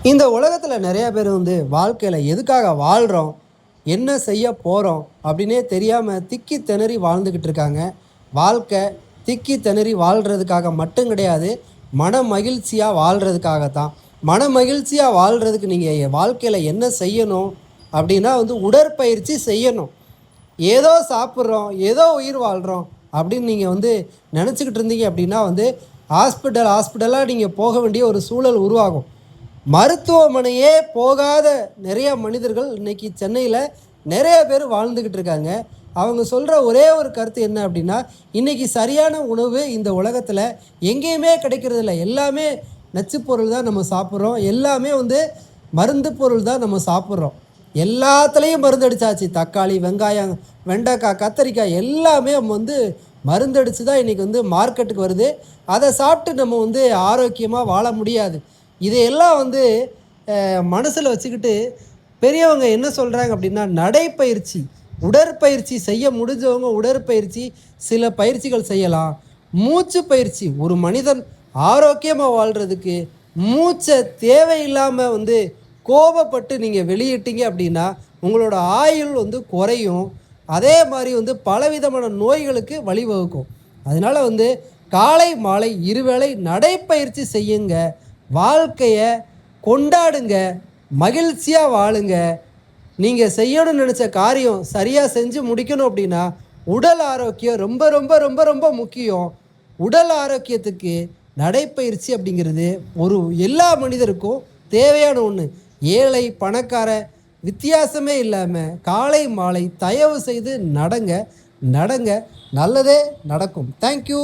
இந்த உலகத்தில் நிறைய பேர் வாழ்க்கையில் எதுக்காக வாழ்கிறோம், என்ன செய்ய போகிறோம் அப்படின்னே தெரியாமல் திக்கி திணறி வாழ்ந்துக்கிட்டு இருக்காங்க. வாழ்க்கை திக்கி திணறி வாழ்கிறதுக்காக மட்டும் கிடையாது, மன மகிழ்ச்சியாக வாழ்கிறதுக்காக தான். மன மகிழ்ச்சியாக வாழ்கிறதுக்கு நீங்கள் வாழ்க்கையில் என்ன செய்யணும் அப்படின்னா உடற்பயிற்சி செய்யணும். ஏதோ சாப்பிட்றோம், ஏதோ உயிர் வாழ்கிறோம் அப்படின்னு நீங்கள் நினச்சிக்கிட்டு இருந்தீங்க அப்படின்னா ஹாஸ்பிட்டலாக நீங்கள் போக வேண்டிய ஒரு சூழல் உருவாகும். மருத்துவமனையே போகாத நிறைய மனிதர்கள் இன்றைக்கி சென்னையில் நிறைய பேர் வாழ்ந்துக்கிட்டு இருக்காங்க. அவங்க சொல்கிற ஒரே ஒரு கருத்து என்ன அப்படின்னா, இன்றைக்கி சரியான உணவு இந்த உலகத்தில் எங்கேயுமே கிடைக்கிறதில்ல. எல்லாமே நச்சுப்பொருள் தான் நம்ம சாப்பிட்றோம். எல்லாமே மருந்து பொருள் தான் நம்ம சாப்பிட்றோம். எல்லாத்துலேயும் மருந்து அடித்தாச்சு. தக்காளி, வெங்காயம், வெண்டைக்காய், கத்தரிக்காய் எல்லாமே மருந்தடிச்சு தான் இன்றைக்கி மார்க்கெட்டுக்கு வருது. அதை சாப்பிட்டு நம்ம ஆரோக்கியமாக வாழ முடியாது. இதையெல்லாம் மனசில் வச்சுக்கிட்டு பெரியவங்க என்ன சொல்கிறாங்க அப்படின்னா, நடைப்பயிற்சி, உடற்பயிற்சி செய்ய முடிஞ்சவங்க உடற்பயிற்சி சில பயிற்சிகள் செய்யலாம். மூச்சு பயிற்சி, ஒரு மனிதன் ஆரோக்கியமாக வாழ்கிறதுக்கு மூச்சை தேவையில்லாமல் கோபப்பட்டு நீங்கள் வெளியிட்டீங்க அப்படின்னா உங்களோட ஆயுள் குறையும். அதே மாதிரி பலவிதமான நோய்களுக்கு வழிவகுக்கும். அதனால் காலை மாலை இருவேளை நடைப்பயிற்சி செய்யுங்க. வாழ்க்கையை கொண்டாடுங்க, மகிழ்ச்சியாக வாழுங்க. நீங்கள் செய்யணும்னு நினச்ச காரியம் சரியாக செஞ்சு முடிக்கணும் அப்படின்னா உடல் ஆரோக்கியம் ரொம்ப ரொம்ப ரொம்ப ரொம்ப முக்கியம். உடல் ஆரோக்கியத்துக்கு நடைப்பயிற்சி அப்படிங்கிறது எல்லா மனிதருக்கும் தேவையான ஒன்று. ஏழை பணக்கார வித்தியாசமே இல்லாமல் காலை மாலை தயவு செய்து நடங்க. நல்லதே நடக்கும். தேங்க்யூ.